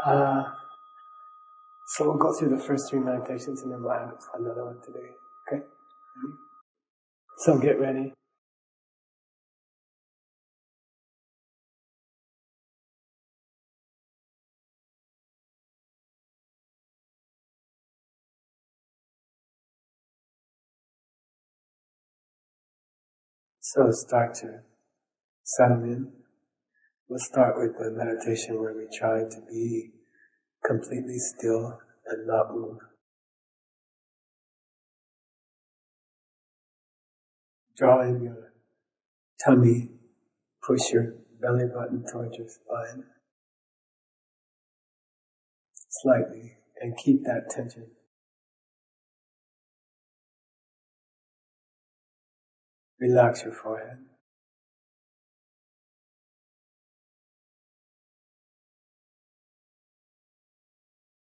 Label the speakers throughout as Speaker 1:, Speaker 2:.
Speaker 1: Uh, so we'll go through the first three meditations and then we'll add another one today. Okay? Ready? So get ready. So start to settle in. We'll start with the meditation where we try to be completely still and not move. Draw in your tummy, push your belly button towards your spine slightly and keep that tension. Relax your forehead.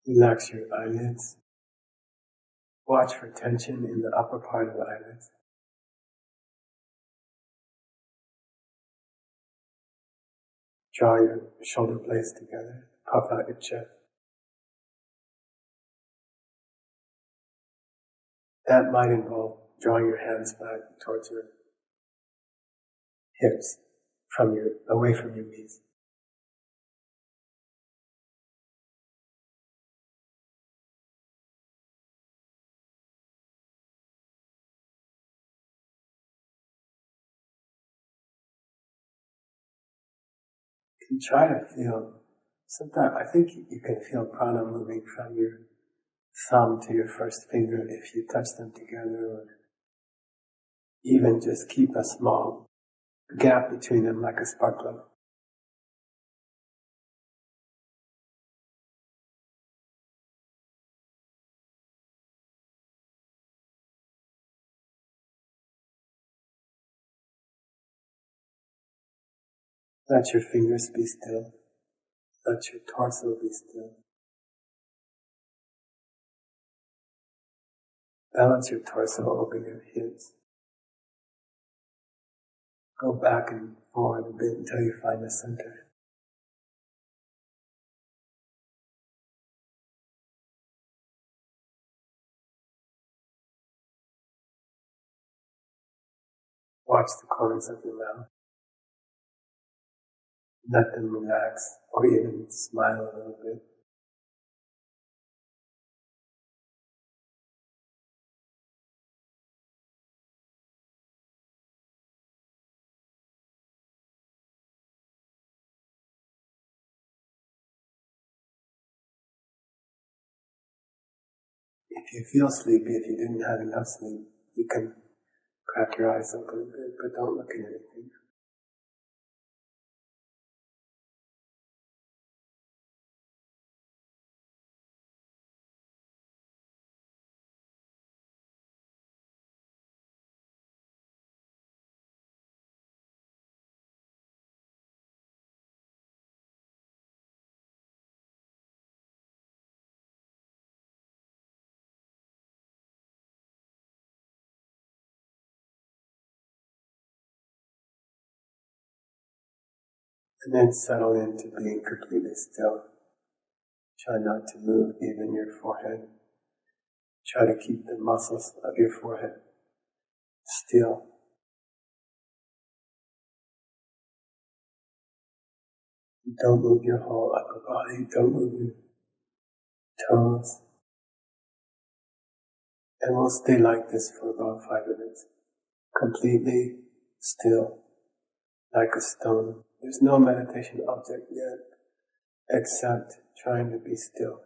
Speaker 1: Relax your eyelids. Watch for tension in the upper part of the eyelids. Draw your shoulder blades together. Puff out your chest. That might involve drawing your hands back towards your hips, away from your knees. You can try to feel, sometimes I think you can feel prana moving from your thumb to your first finger if you touch them together, or even just keep a small gap between them like a spark plug. Let your fingers be still. Let your torso be still. Balance your torso over your hips. Go back and forward a bit until you find the center. Watch the corners of your mouth. Let them relax, or even smile a little bit. If you feel sleepy, if you didn't have enough sleep, you can crack your eyes open a bit, but don't look at anything. And then settle into being completely still. Try not to move even your forehead. Try to keep the muscles of your forehead still. Don't move your whole upper body. Don't move your toes. And we'll stay like this for about 5 minutes. Completely still, like a stone. There's no meditation object yet, except trying to be still.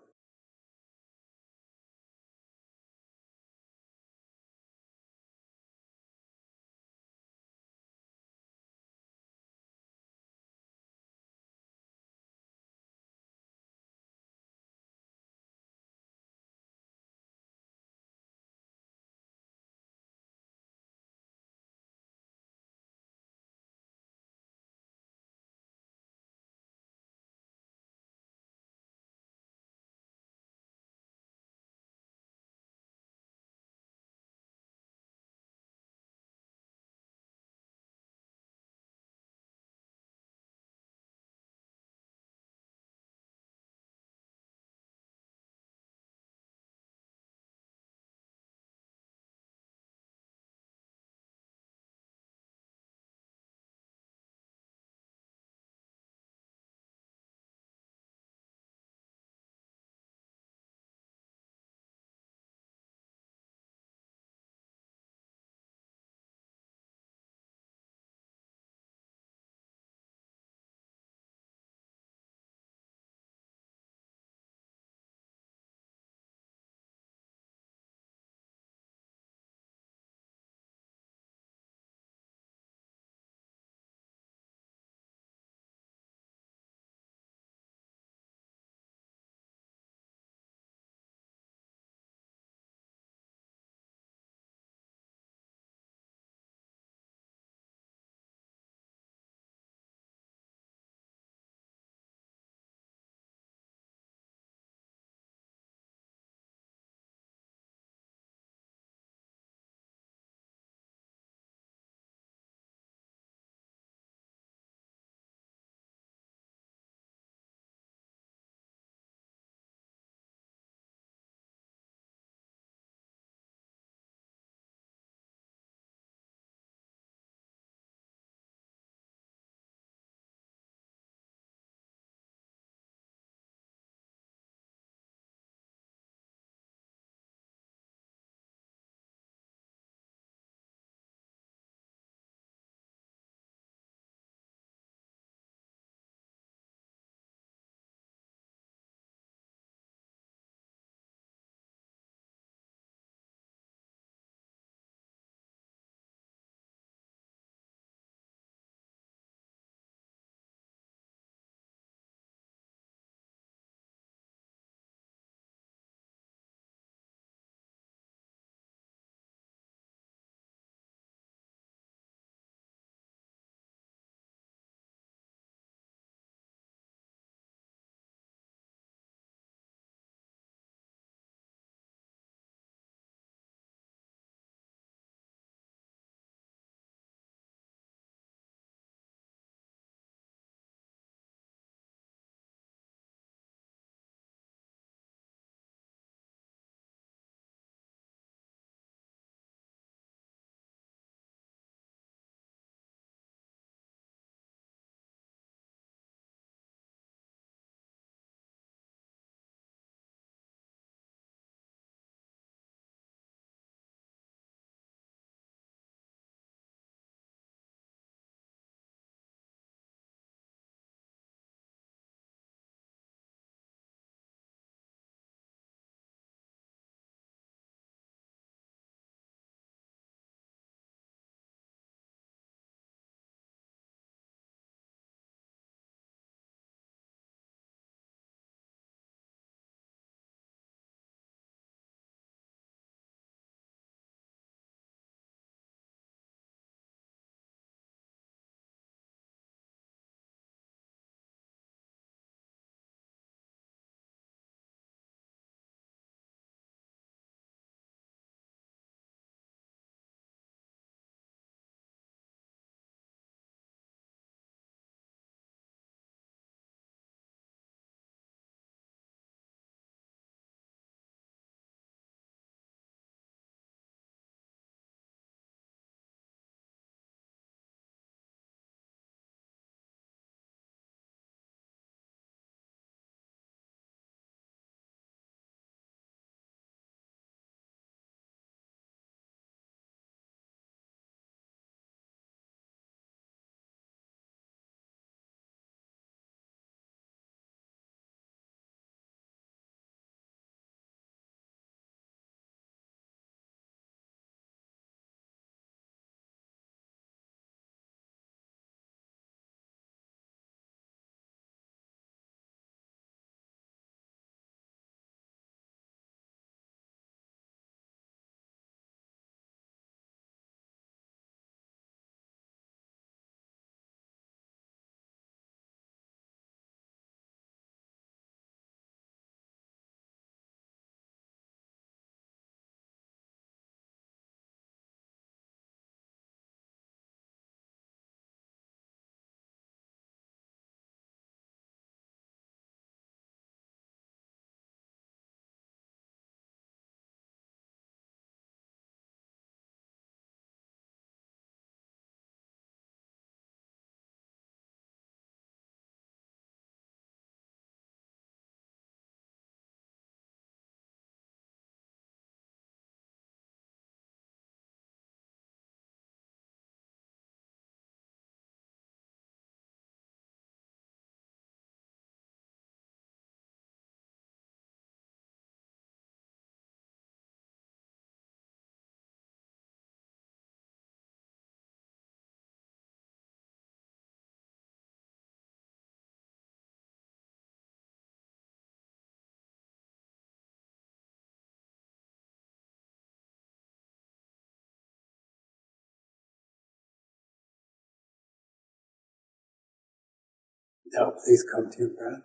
Speaker 1: Now please come to your breath.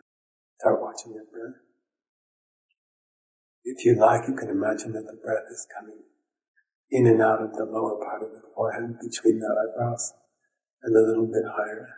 Speaker 1: Start watching your breath. If you like, you can imagine that the breath is coming in and out of the lower part of the forehead, between the eyebrows, and a little bit higher.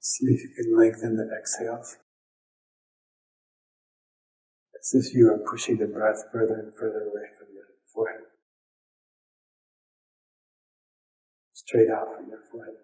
Speaker 1: See if you can lengthen the exhales, as if you are pushing the breath further and further away from your forehead, straight out from your forehead.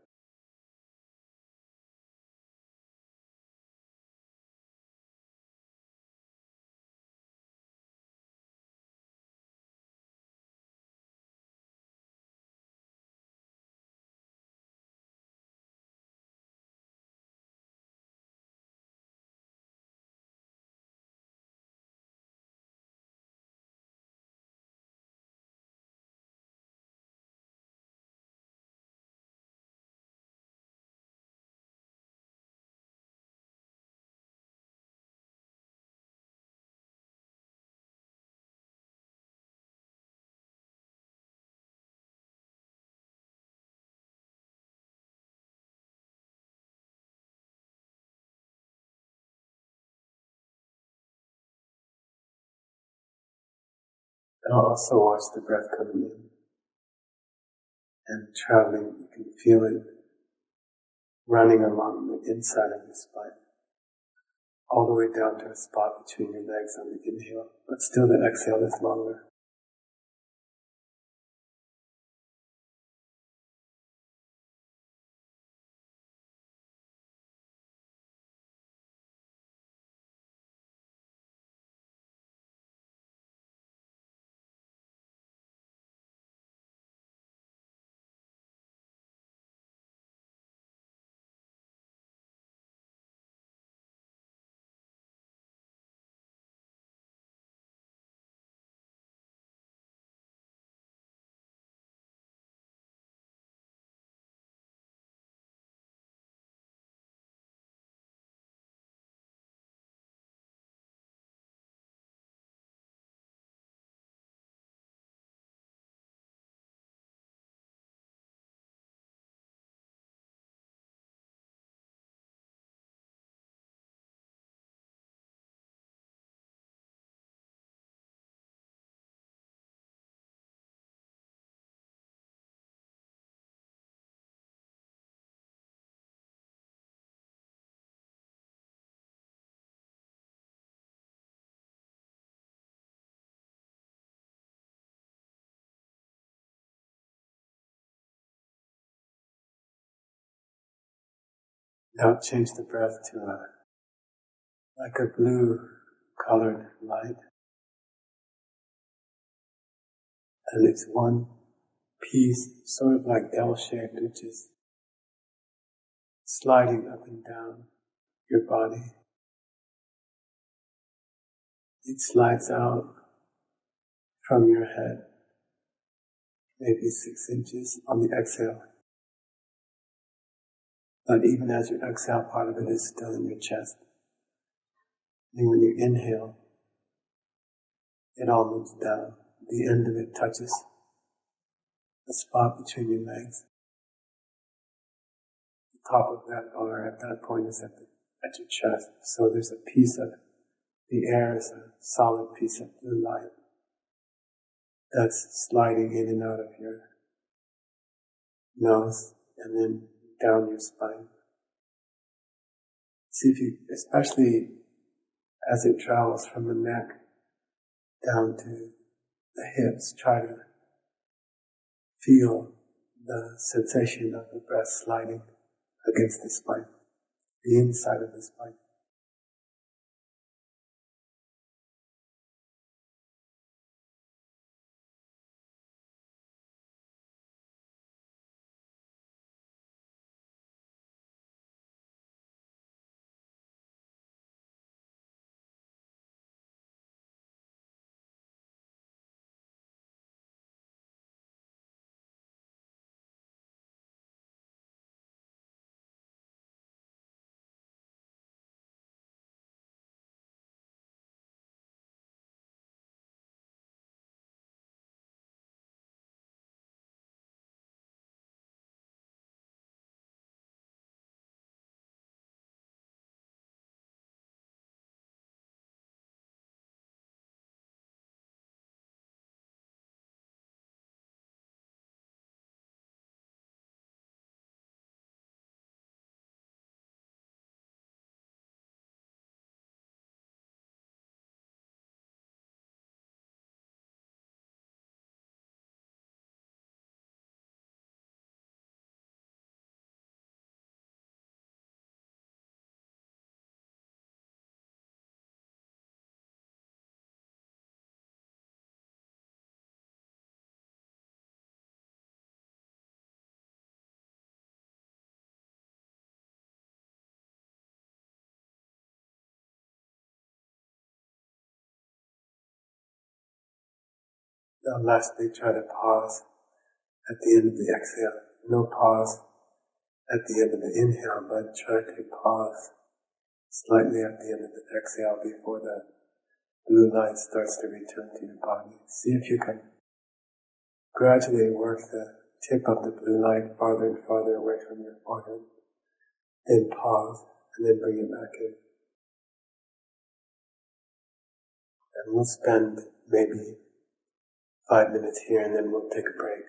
Speaker 1: Now also watch the breath coming in and traveling. You can feel it running along the inside of your spine, all the way down to a spot between your legs on the inhale, but still the exhale is longer. Now change the breath to like a blue colored light, and it's one piece, sort of like L-shaped, which is sliding up and down your body. It slides out from your head, maybe 6 inches on the exhale. But even as you exhale, part of it is still in your chest. And when you inhale, it all moves down. The end of it touches the spot between your legs. The top of that bar at that point is at your chest. So there's a piece of the air is a solid piece of blue light. that's sliding in and out of your nose and then down your spine. See if you, especially as it travels from the neck down to the hips, try to feel the sensation of the breath sliding against the spine, the inside of the spine. Now lastly, try to pause at the end of the exhale. No pause at the end of the inhale, but try to pause slightly at the end of the exhale before the blue light starts to return to your body. See if you can gradually work the tip of the blue light farther and farther away from your forehead. Then pause, and then bring it back in. And we'll spend maybe 5 minutes here, and then we'll take a break.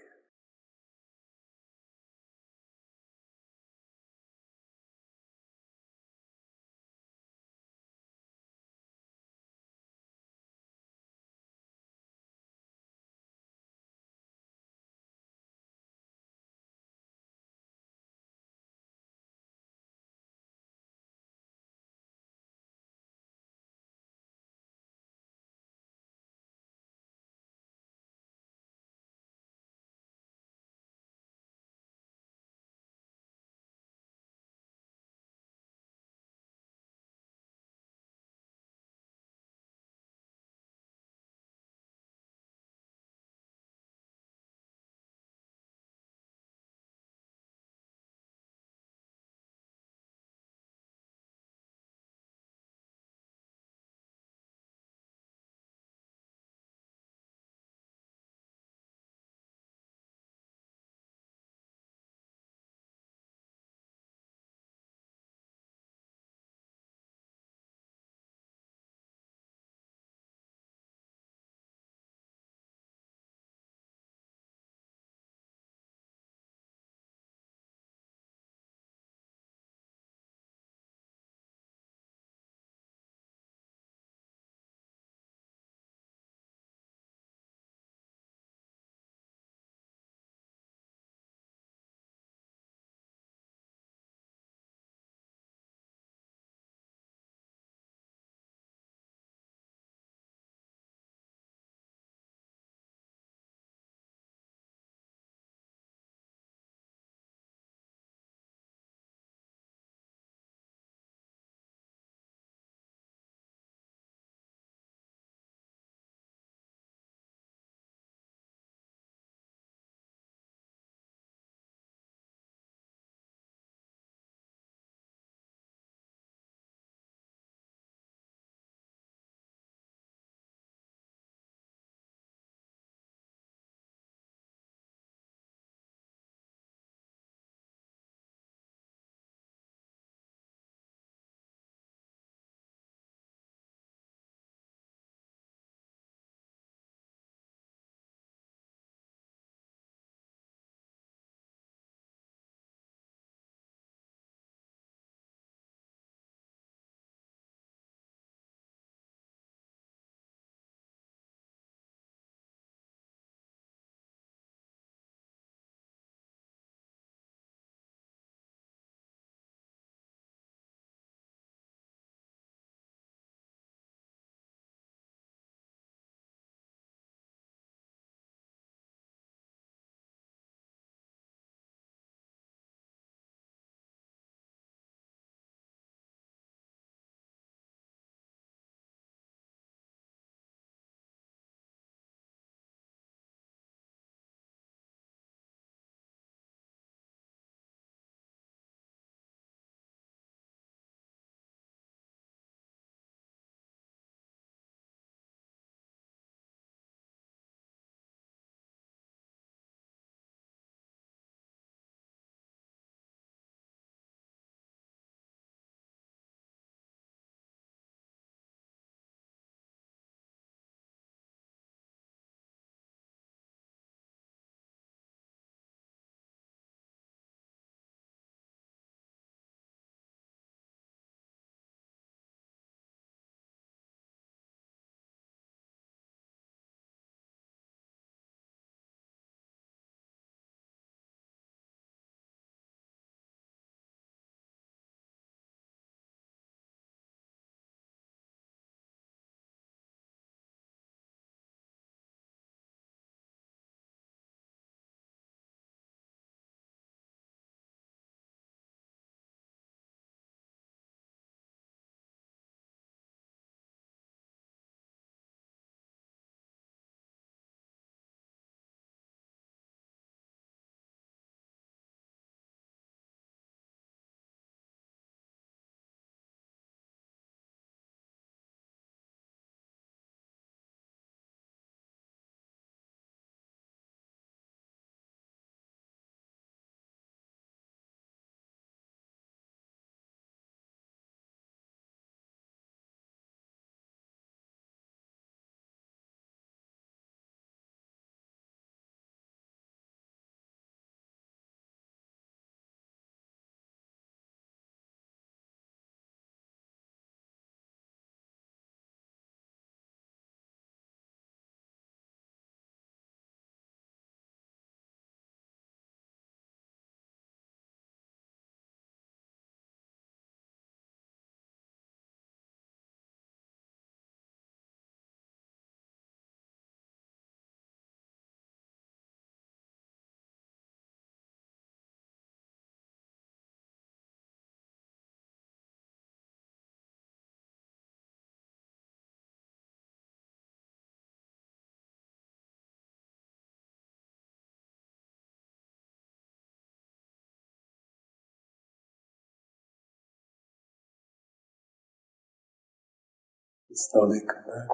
Speaker 1: slowly come back.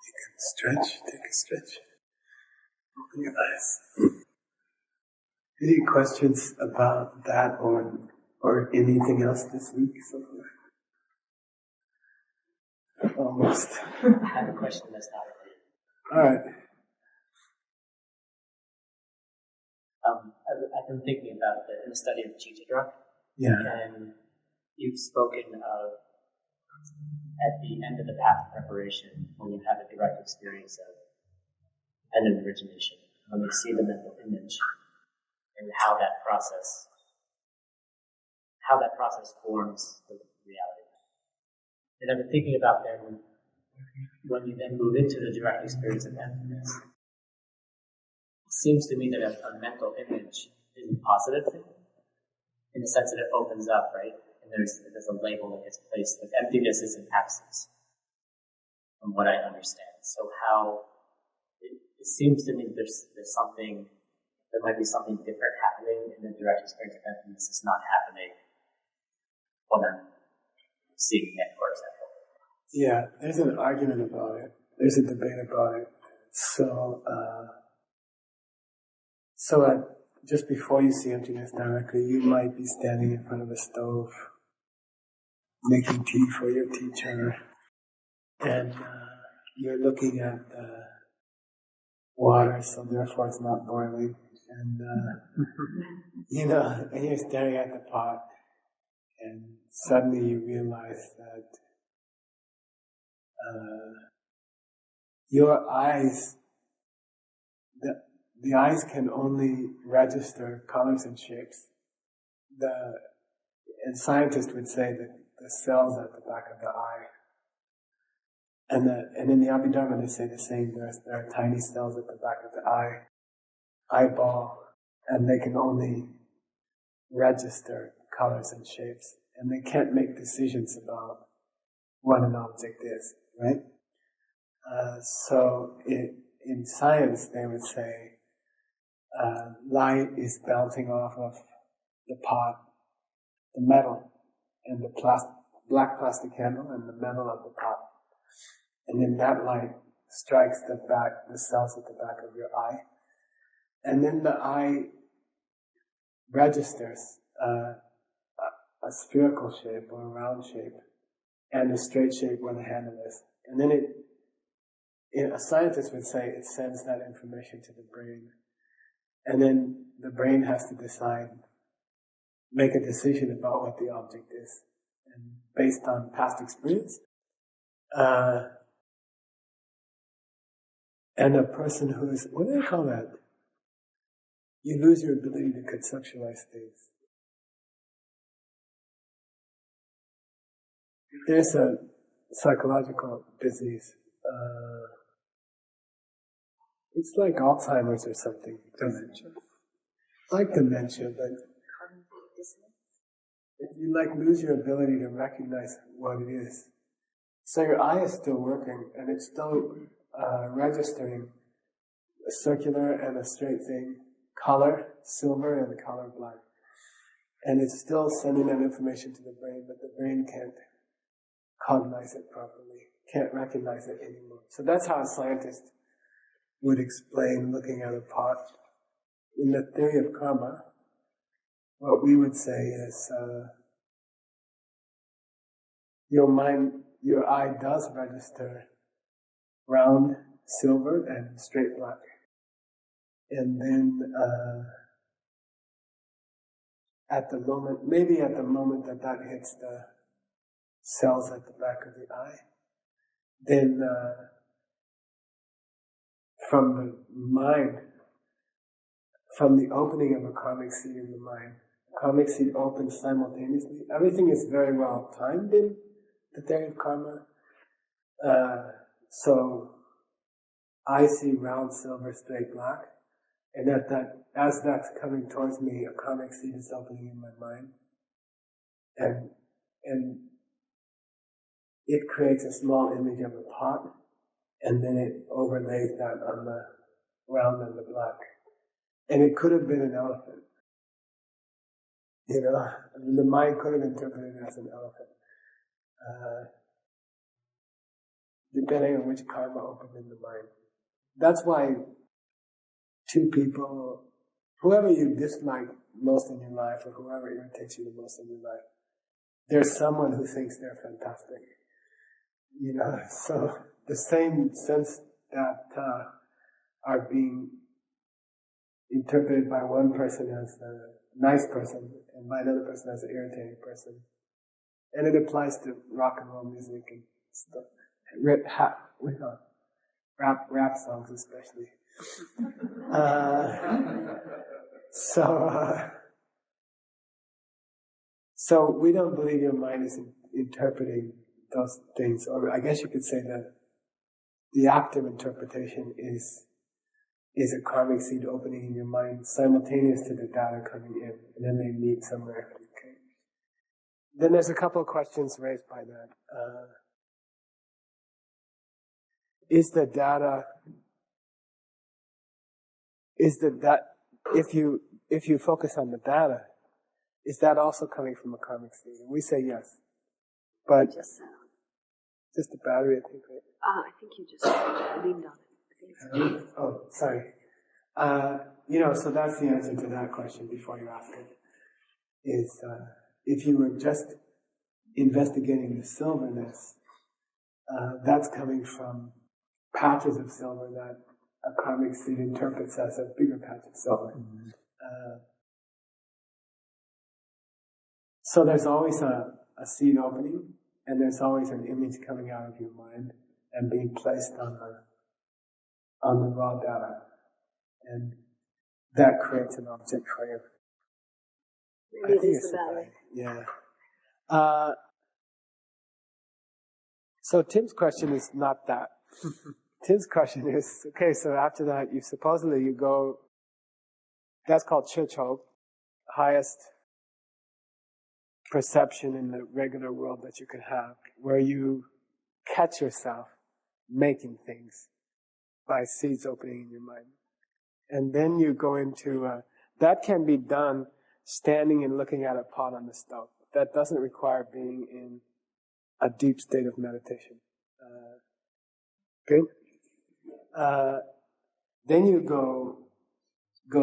Speaker 1: You can stretch, take a stretch. Open your eyes. Any questions about that or anything else this week so far? Almost.
Speaker 2: I have a question that's not related.
Speaker 1: All right.
Speaker 2: I've been thinking about in the study of Chittagong.
Speaker 1: Yeah.
Speaker 2: And you've spoken of at the end of the path preparation, when you have a direct experience of dependent origination, when you see the mental image and how that process forms the reality. And I've been thinking about then when you then move into the direct experience of emptiness. It seems to me that a mental image is a positive thing, in the sense that it opens up, right? And there's a label that gets placed. Like emptiness is an absence, from what I understand. So how it seems to me that there might be something different happening in the direct experience of emptiness that's not happening when I'm seeing it, for example.
Speaker 1: Yeah, there's an argument about it. There's a debate about it. So just before you see emptiness directly, you might be standing in front of a stove, making tea for your teacher, and you're looking at the water, so therefore it's not boiling, and and you're staring at the pot, and suddenly you realize that your eyes, the eyes can only register colors and shapes. And scientists would say that the cells at the back of the eye, and in the Abhidharma they say the same. There are tiny cells at the back of the eyeball, and they can only register colors and shapes, and they can't make decisions about what an object is, right? So in science they would say light is bouncing off of the pot, the metal, and the black plastic handle and the metal of the pot. And then that light strikes the cells at the back of your eye. And then the eye registers a spherical shape or a round shape and a straight shape where the handle is. And then a scientist would say it sends that information to the brain. And then the brain has to make a decision about what the object is. And based on past experience, and a person who's, what do they call that? You lose your ability to conceptualize things. There's a psychological disease. It's like Alzheimer's or something. Dementia. Like dementia, but if you lose your ability to recognize what it is. So your eye is still working, and it's still registering a circular and a straight thing, color silver and color black. And it's still sending that information to the brain, but the brain can't cognize it properly, can't recognize it anymore. So that's how a scientist would explain looking at a pot. In the theory of karma, what we would say is your eye does register round, silver, and straight black. And then maybe at the moment that hits the cells at the back of the eye, then from the mind, from the opening of a karmic seed in the mind, karmic seed opens simultaneously. Everything is very well timed in the theory of karma. So I see round, silver, straight, black, and as that's coming towards me, a karmic seed is opening in my mind, and it creates a small image of a pot, and then it overlays that on the round and the black. And it could have been an elephant. You know, the mind could have interpreted it as an elephant. Depending on which karma opened in the mind. That's why two people, whoever you dislike most in your life or whoever irritates you the most in your life, there's someone who thinks they're fantastic. You know, so the same sense that are being interpreted by one person as a nice person and by another person as an irritating person. And it applies to rock and roll music and stuff. Rap songs especially. So we don't believe your mind is interpreting those things, or I guess you could say that the active interpretation is a karmic seed opening in your mind simultaneous to the data coming in, and then they meet somewhere. Okay. Then there's a couple of questions raised by that. If you focus on the data, is that also coming from a karmic seed? And we say yes. But
Speaker 3: just
Speaker 1: the battery, I think, right?
Speaker 3: I think you just leaned on it.
Speaker 1: Oh, sorry. So that's the answer to that question before you ask it. Is if you were just investigating the silverness, that's coming from patches of silver that a karmic seed interprets as a bigger patch of silver. Mm-hmm. So there's always a seed opening, and there's always an image coming out of your mind and being placed on the raw data, and that creates an object for you.
Speaker 3: Maybe it is the battery.
Speaker 1: Yeah. So Tim's question is not that. Tim's question is, okay, so after that, you go, that's called Chichok, highest perception in the regular world that you can have, where you catch yourself making things by seeds opening in your mind. And then you go into, that can be done standing and looking at a pot on the stove. That doesn't require being in a deep state of meditation. Good? Then you go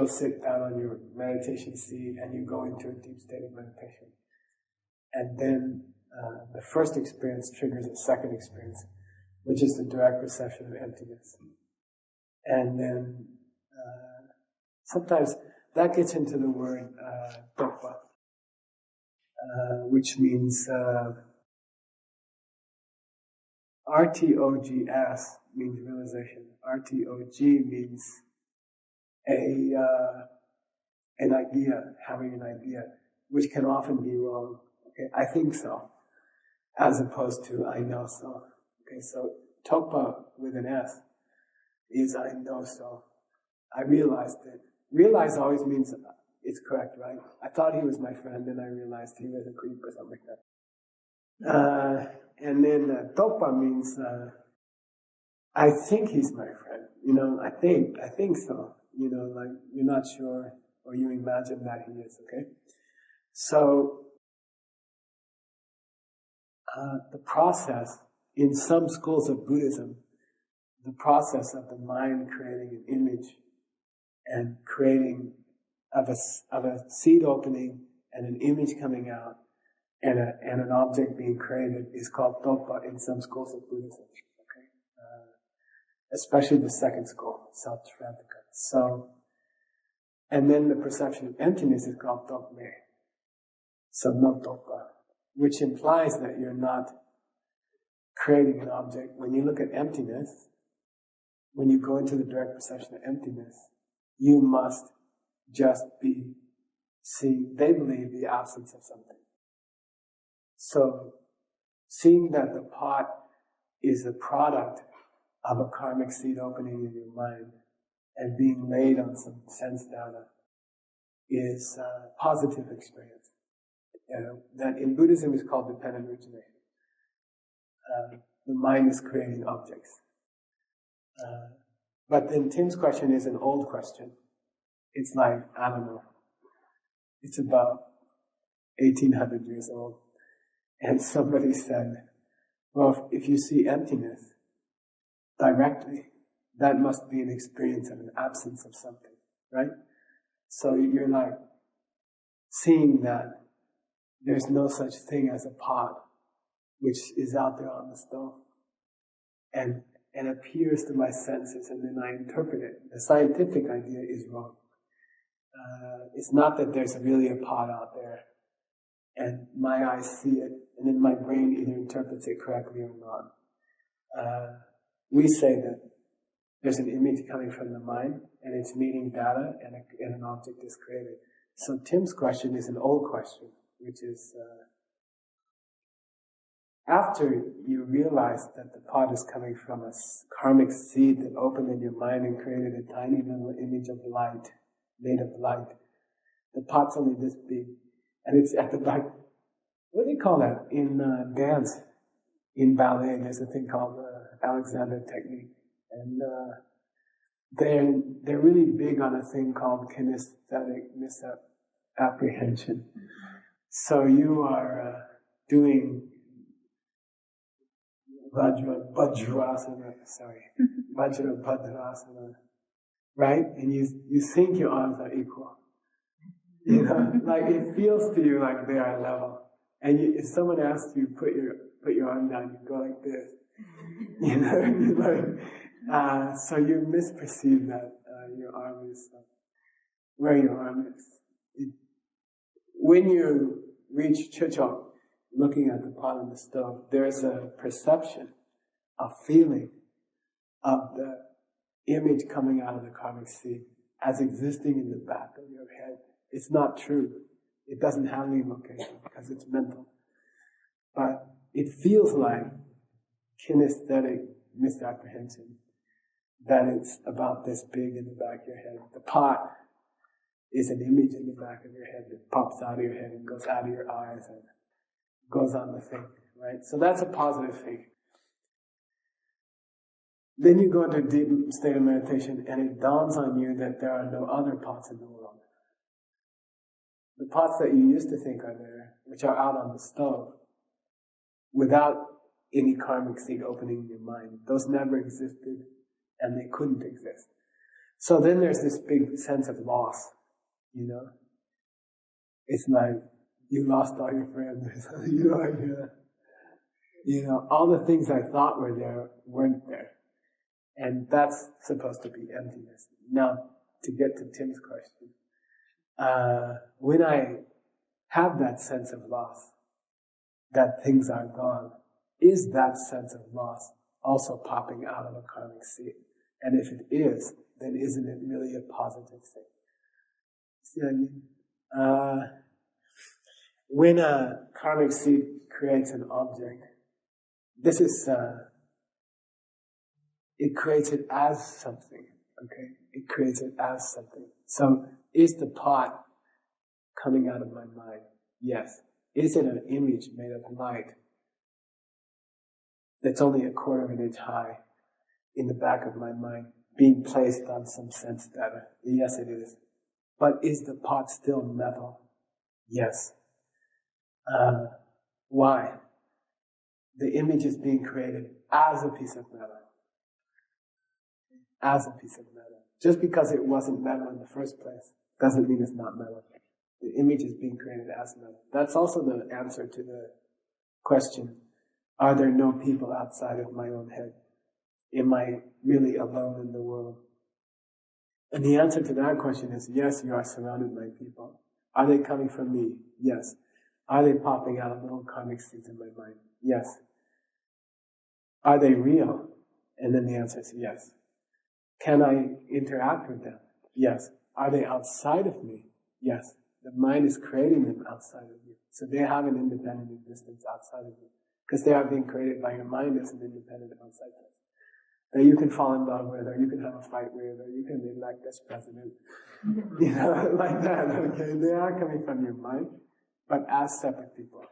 Speaker 1: sit down on your meditation seat and you go into a deep state of meditation. And then the first experience triggers a second experience, which is the direct perception of emptiness. And then sometimes that gets into the word Dokpa, which means RTOGS means realization. RTOG means an idea, having an idea, which can often be wrong. Okay, I think so, as opposed to I know so. Okay, so Tokpa with an S is I know so. I realized it. Realize always means it's correct, right? I thought he was my friend, and I realized he was a creep or something like that. And then Tokpa means I think he's my friend. You know, I think so. You know, like you're not sure, or you imagine that he is. Okay, so the process in some schools of Buddhism, the process of the mind creating an image and creating of a seed opening and an image coming out and an object being created is called Tokpa in some schools of Buddhism. Okay, especially the second school, Sautrantika. So, and then the perception of emptiness is called Tokme. So no Tokpa, which implies that you're not creating an object. When you look at emptiness, when you go into the direct perception of emptiness, you must just be seeing, they believe, the absence of something. So, seeing that the pot is a product of a karmic seed opening in your mind and being laid on some sense data is a positive experience. That in Buddhism is called dependent origination. The mind is creating objects. But then Tim's question is an old question. It's like, I don't know. It's about 1800 years old. And somebody said, well, if you see emptiness directly, that must be an experience of an absence of something, right? So you're like seeing that there's no such thing as a pot which is out there on the stove and appears to my senses, and then I interpret it. The scientific idea is wrong. It's not that there's really a pot out there and my eyes see it and then my brain either interprets it correctly or not. We say that there's an image coming from the mind and it's meeting data and an object is created. So Tim's question is an old question, which is after you realize that the pot is coming from a karmic seed that opened in your mind and created a tiny little image of light, made of light. The pot's only this big, and it's at the back. What do you call that? In dance, in ballet, there's a thing called the Alexander technique. And they're really big on a thing called kinesthetic misapprehension. So you are doing Vajrasana, right? And you think your arms are equal. You know, like it feels to you like they are level. And if someone asks you put your arm down, you go like this. You know, you're like, so you misperceive that your arm is where your arm is. When you reach Chochok, looking at the pot on the stove, there's a perception, a feeling of the image coming out of the karmic seed as existing in the back of your head. It's not true. It doesn't have any location because it's mental. But it feels like kinesthetic misapprehension, that it's about this big in the back of your head. The pot is an image in the back of your head that pops out of your head and goes out of your eyes and goes on the thing, right? So that's a positive thing. Then you go into a deep state of meditation and it dawns on you that there are no other pots in the world. The pots that you used to think are there, which are out on the stove, without any karmic seed opening in your mind, those never existed and they couldn't exist. So then there's this big sense of loss, you know? It's like you lost all your friends or something, you know, like, you know, all the things I thought were there weren't there. And that's supposed to be emptiness. Now, to get to Tim's question, when I have that sense of loss, that things are gone, is that sense of loss also popping out of a karmic seed? And if it is, then isn't it really a positive thing? See what I mean? When a karmic seed creates an object, this is, it creates it as something, okay? It creates it as something. So, is the pot coming out of my mind? Yes. Is it an image made of light that's only a quarter of an inch high in the back of my mind, being placed on some sense data? Yes, it is. But is the pot still metal? Yes. Why? The image is being created as a piece of metal. As a piece of metal. Just because it wasn't metal in the first place doesn't mean it's not metal. The image is being created as metal. That's also the answer to the question, are there no people outside of my own head? Am I really alone in the world? And the answer to that question is yes, you are surrounded by people. Are they coming from me? Yes. Are they popping out of little karmic seeds in my mind? Yes. Are they real? And then the answer is yes. Can I interact with them? Yes. Are they outside of me? Yes. The mind is creating them outside of you. So they have an independent existence outside of you. Because they are being created by your mind as an independent outside place. That you can fall in love with, or you can have a fight with, or you can elect this president. You know, like that, okay? They are coming from your mind, but as separate people.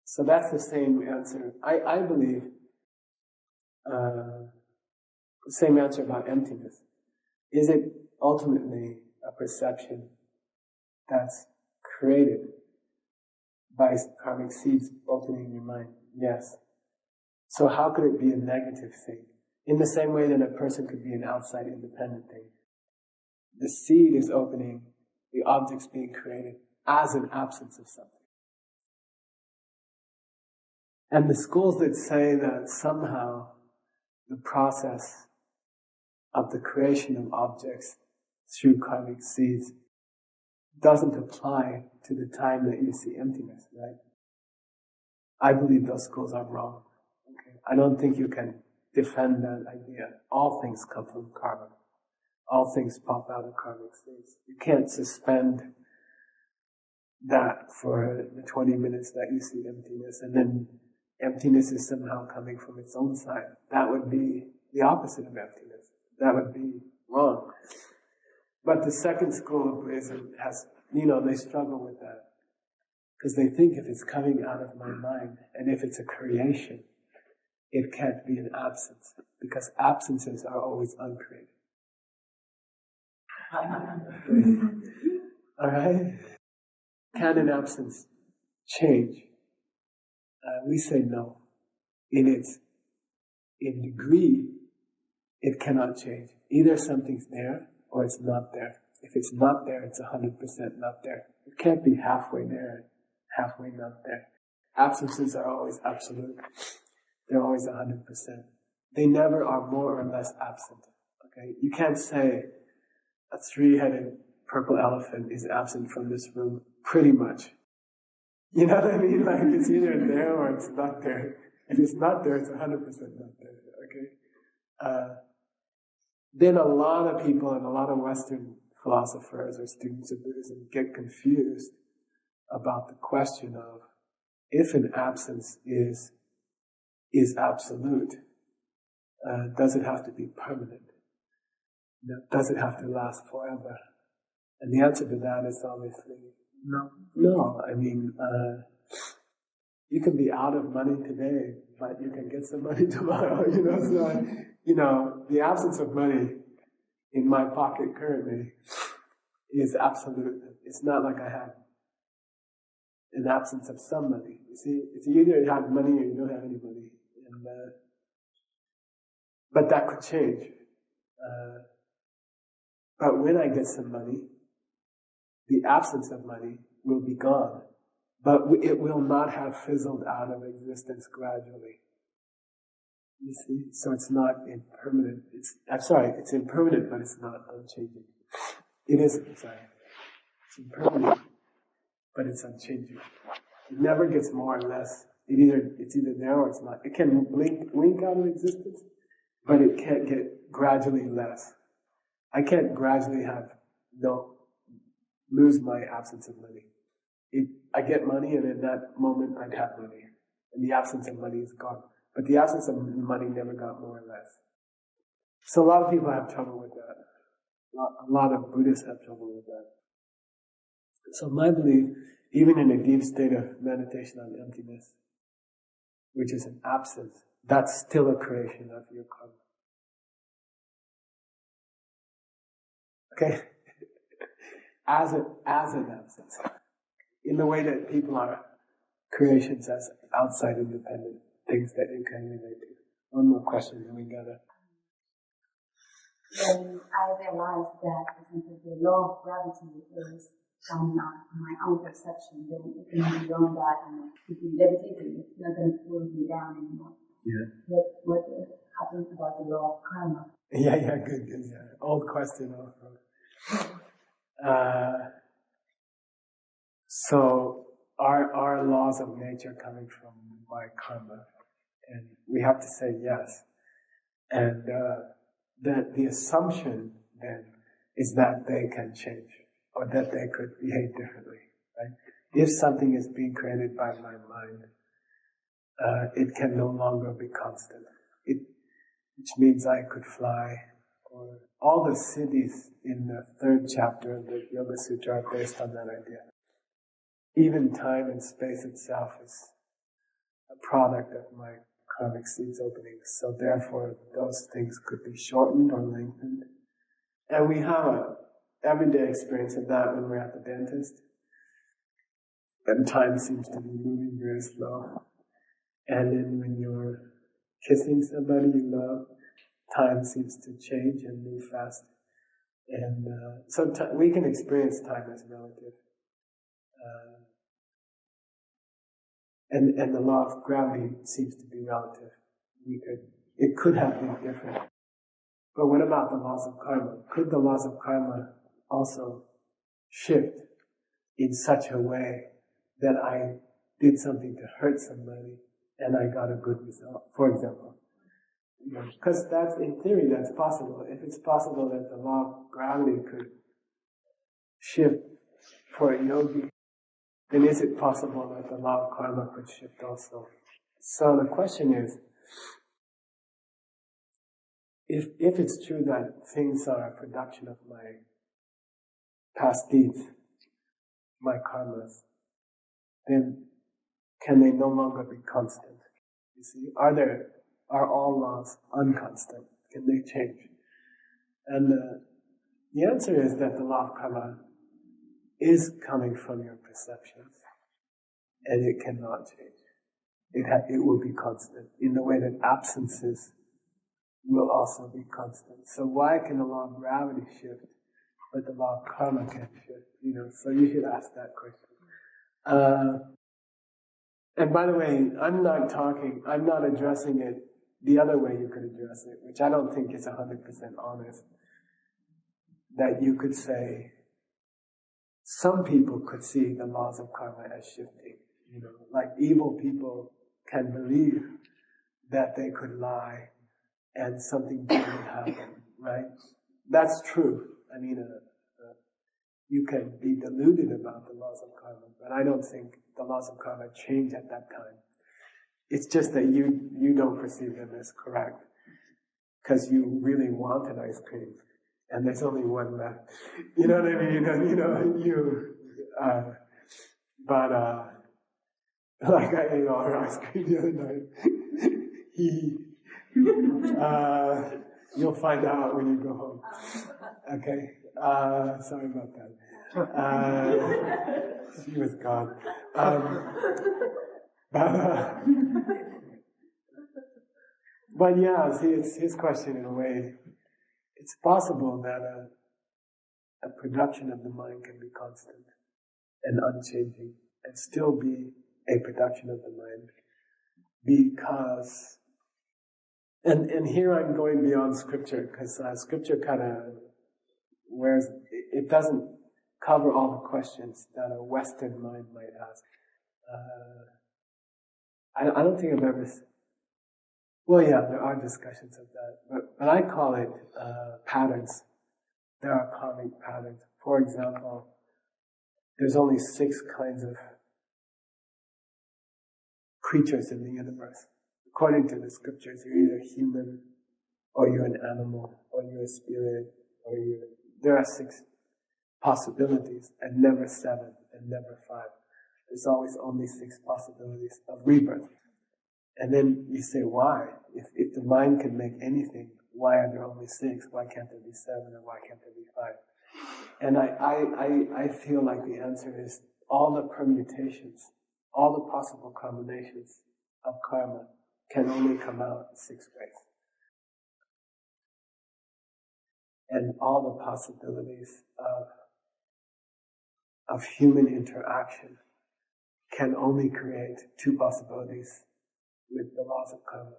Speaker 1: So that's the same answer. I believe, the same answer about emptiness. Is it ultimately a perception that's created by karmic seeds opening your mind. Yes. So how could it be a negative thing? In the same way that a person could be an outside independent thing. The seed is opening, the object's being created as an absence of something. And the schools that say that somehow the process of the creation of objects through karmic seeds doesn't apply to the time that you see emptiness, right? I believe those schools are wrong. Okay? I don't think you can defend that idea. All things come from karma. All things pop out of karmic seeds. You can't suspend that for the 20 minutes that you see emptiness, and then emptiness is somehow coming from its own side. That would be the opposite of emptiness. That would be wrong. But the second school of Buddhism has, they struggle with that. Because they think if it's coming out of my mind, and if it's a creation, it can't be an absence. Because absences are always uncreated. Alright? Can an absence change? We say no. In degree, it cannot change. Either something's there, or it's not there. If it's not there, it's 100% not there. It can't be halfway there, halfway not there. Absences are always absolute. They're always 100%. They never are more or less absent. Okay? You can't say a 3-headed purple elephant is absent from this room, pretty much. You know what I mean? Like, it's either there or it's not there. If it's not there, it's 100% not there. Okay? Then a lot of people and a lot of Western philosophers or students of Buddhism get confused about the question of if an absence is absolute, does it have to be permanent? Does it have to last forever? And the answer to that is obviously no. No, I mean, you can be out of money today, but you can get some money tomorrow, So, the absence of money in my pocket currently is absolute. It's not like I have an absence of some money. You see, it's either you have money or you don't have any money. And, but that could change. But when I get some money, the absence of money will be gone. But it will not have fizzled out of existence gradually. You see? So it's not impermanent. It's impermanent, but it's not unchanging. It is, it's impermanent, but it's unchanging. It never gets more or less. It's either there or it's not. It can blink out of existence, but it can't get gradually less. I can't gradually lose my absence of money. I get money, and in that moment I'd have money. And the absence of money is gone. But the absence of money never got more or less. So a lot of people have trouble with that. A lot of Buddhists have trouble with that. So my belief, even in a deep state of meditation on emptiness, which is an absence, that's still a creation of your karma. Okay? As an absence. In the way that people are creations as outside independent things that you can relate to. One more question, and we gotta.
Speaker 4: When I realized that the law of gravity is from my own perception, then it can be beyond that and it can be levitating. It's not going to pull me down anymore.
Speaker 1: Yeah.
Speaker 4: What happens about the law of karma?
Speaker 1: Yeah, good. Yeah. Old question also. So are laws of nature coming from my karma? And we have to say yes. And the assumption then is that they can change, or that they could behave differently. Right? If something is being created by my mind, it can no longer be constant. Which means I could fly, or all the siddhis in the 3rd chapter of the Yoga Sutra are based on that idea. Even time and space itself is a product of my karmic seeds opening. So therefore, those things could be shortened or lengthened. And we have a everyday experience of that when we're at the dentist. and time seems to be moving very slow. And then when you're kissing somebody you love, time seems to change and move fast. And so we can experience time as relative. And the law of gravity seems to be relative. It could have been different. But what about the laws of karma? Could the laws of karma also shift in such a way that I did something to hurt somebody and I got a good result, for example? Because that's, in theory, that's possible. If it's possible that the law of gravity could shift for a yogi, then is it possible that the law of karma could shift also? So the question is, if it's true that things are a production of my past deeds, my karmas, then can they no longer be constant? You see, are all laws unconstant? Can they change? And the answer is that the law of karma is coming from your perceptions, and it cannot change. It will be constant in the way that absences will also be constant. So why can the law of gravity shift, but the law of karma can't shift? So you should ask that question. And by the way, I'm not addressing it the other way you could address it, which I don't think is 100% honest. That you could say, some people could see the laws of karma as shifting. Like evil people can believe that they could lie and something good would happen, right? That's true. I mean, you can be deluded about the laws of karma, but I don't think the laws of karma change at that time. It's just that you don't perceive them as correct because you really wanted ice cream and there's only one left. You know what I mean? Like I ate all her ice cream the other night. You'll find out when you go home. Okay? Sorry about that. She was gone. But yeah, see, it's his question in a way. It's possible that a production of the mind can be constant and unchanging and still be a production of the mind because, and here I'm going beyond scripture because scripture kind of it doesn't cover all the questions that a Western mind might ask. I don't think I've ever. Well, yeah, there are discussions of that, but I call it patterns. There are karmic patterns. For example, there's only 6 kinds of creatures in the universe. According to the scriptures, you're either human, or you're an animal, or you're a spirit, or there are 6 possibilities, and never 7, and never 5. There's always only 6 possibilities of rebirth. And then you say, why? If the mind can make anything, why are there only 6? Why can't there be 7, or why can't there be 5? And I feel like the answer is all the permutations, all the possible combinations of karma can only come out 6 ways. And all the possibilities of human interaction can only create 2 possibilities with the laws of karma.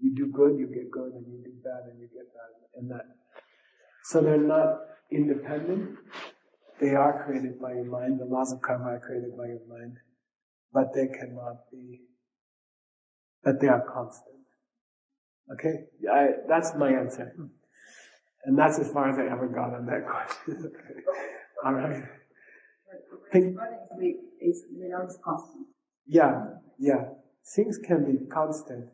Speaker 1: You do good, you get good, and you do bad, and you get bad, and that. So they're not independent. They are created by your mind. The laws of karma are created by your mind, but they cannot be. But they are constant. Okay, that's my answer, and that's as far as I ever got on that question. Okay. All right.
Speaker 4: It's constant.
Speaker 1: Yeah. Things can be constant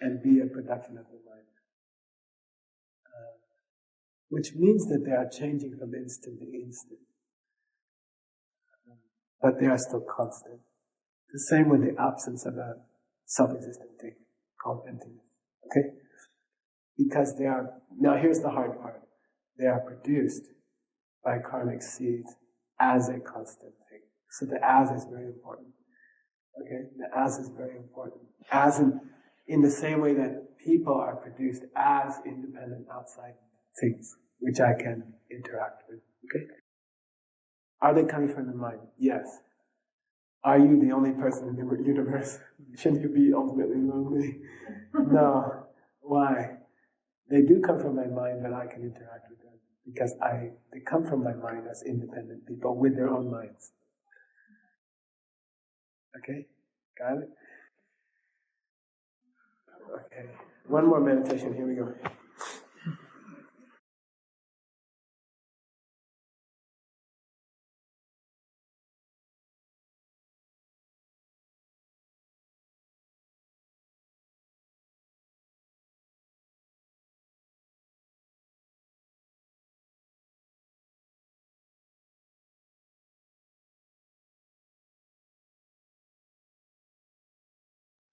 Speaker 1: and be a production of the mind. Which means that they are changing from instant to instant. But they are still constant. The same with the absence of a self-existent thing called emptiness. Okay? Because now here's the hard part. They are produced by karmic seeds as a constant thing. So the as is very important. Okay, the as is very important. As in the same way that people are produced as independent outside things, which I can interact with. Okay? Are they coming from the mind? Yes. Are you the only person in the universe? Shouldn't you be ultimately lonely? No. Why? They do come from my mind, but I can interact with them because they come from my mind as independent people with their own minds. Okay? Got it? Okay. One more meditation. Here we go.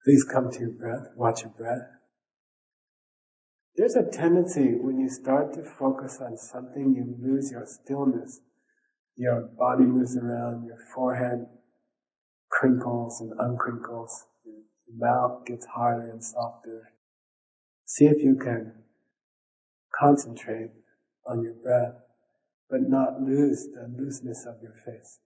Speaker 1: Please come to your breath. Watch your breath. There's a tendency when you start to focus on something, you lose your stillness. Your body moves around, your forehead crinkles and uncrinkles, your mouth gets harder and softer. See if you can concentrate on your breath, but not lose the looseness of your face.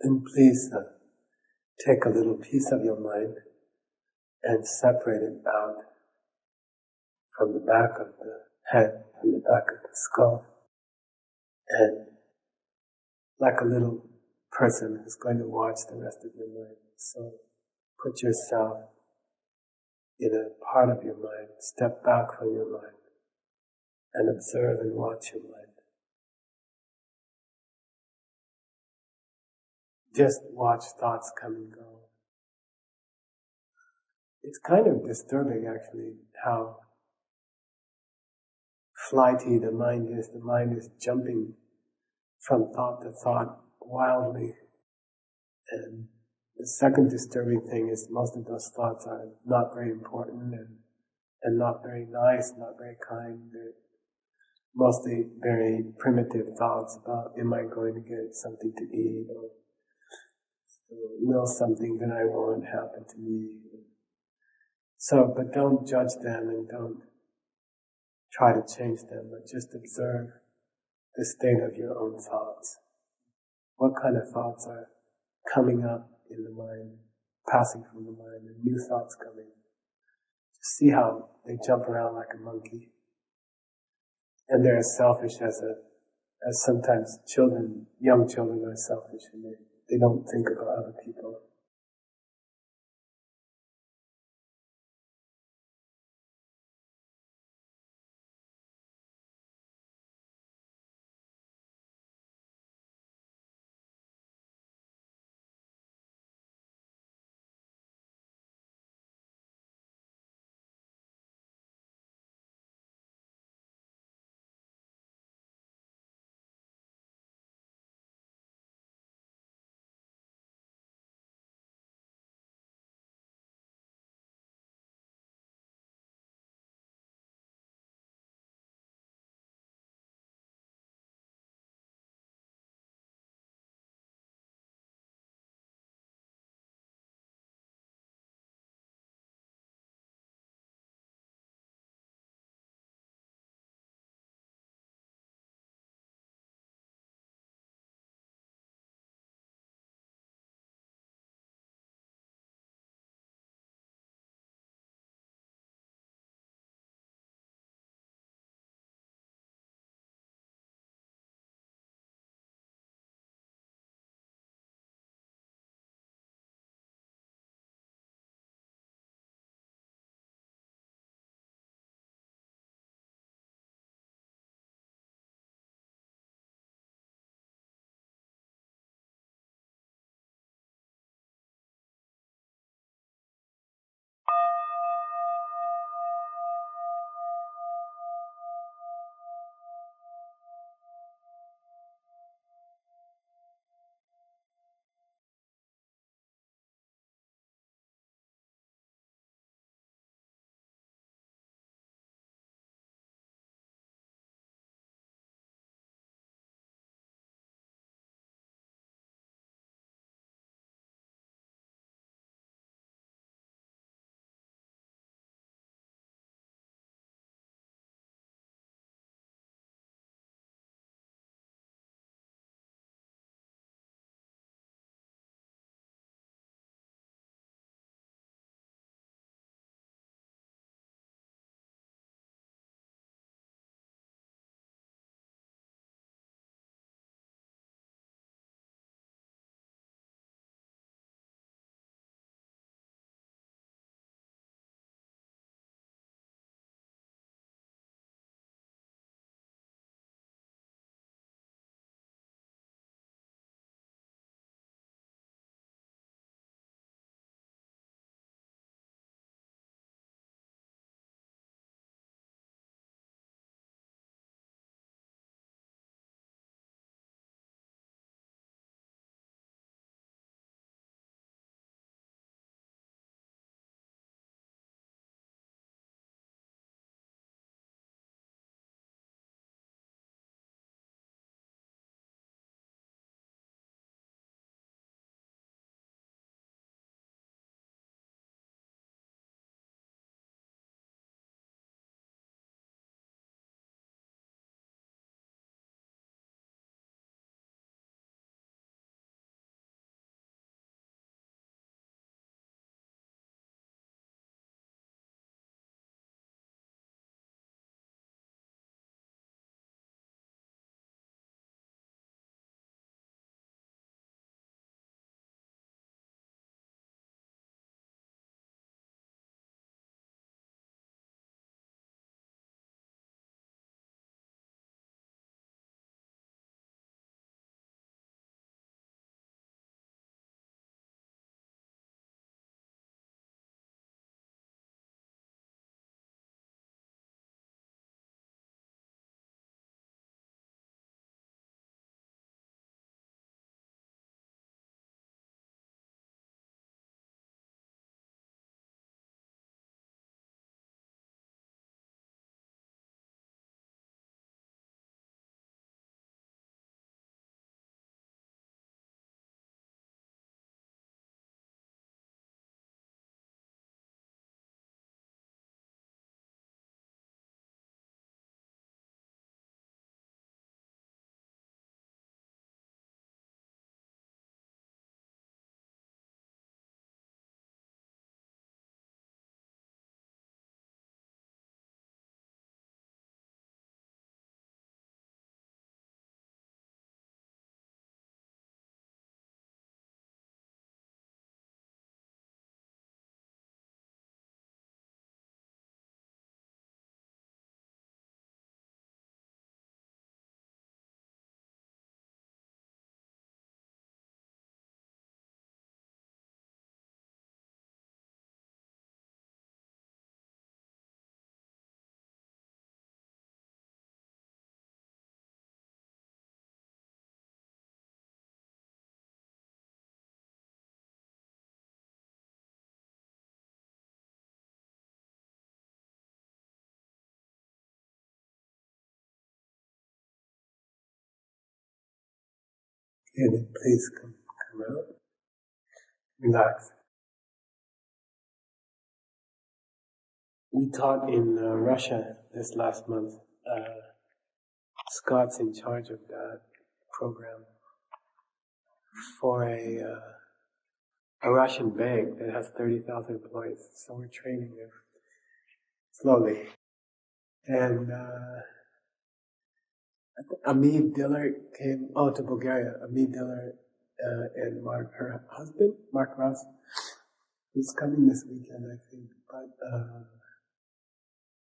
Speaker 1: And please take a little piece of your mind and separate it out from the back of the head, from the back of the skull, and like a little person who's going to watch the rest of your mind. So put yourself in a part of your mind, step back from your mind, and observe and watch your mind. Just watch thoughts come and go. It's kind of disturbing actually how flighty the mind is. The mind is jumping from thought to thought wildly. And the second disturbing thing is most of those thoughts are not very important and not very nice, not very kind. They're mostly very primitive thoughts about, am I going to get something to eat, or will something that I want happen to me? So, but don't judge them and don't try to change them, but just observe the state of your own thoughts. What kind of thoughts are coming up in the mind, passing from the mind, and new thoughts coming. Just see how they jump around like a monkey. And they're as selfish as sometimes young children are selfish, and they don't think about other people. And then please come out. Relax. We taught in Russia this last month. Scott's in charge of that program for a Russian bank that has 30,000 employees. So we're training them slowly. And Amid Diller came to Bulgaria. Amid Diller and her husband, Mark Ross, who's coming this weekend, I think. But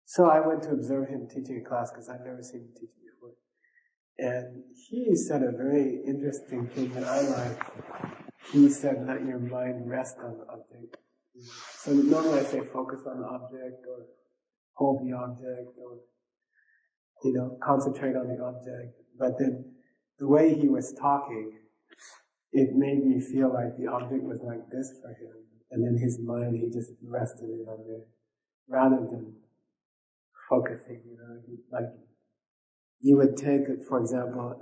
Speaker 1: so I went to observe him teaching a class because I've never seen him teach before. And he said a very interesting thing that I like. He said, let your mind rest on the object. So normally I say focus on the object or hold the object or, concentrate on the object. But then the way he was talking, it made me feel like the object was like this for him. And then his mind, he just rested it on there rather than focusing, like you would take, for example,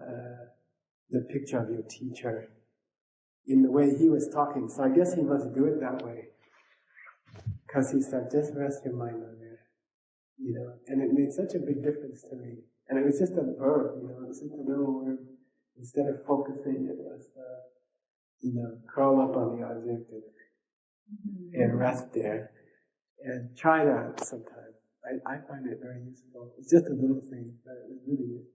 Speaker 1: the picture of your teacher in the way he was talking. So I guess he must do it that way. Because he said, just rest your mind on there. And it made such a big difference to me. And it was just a verb, it was just a little word. Instead of focusing, it was, curl up on the object and rest there. And try that sometime. I find it very useful. It's just a little thing, but it was really useful.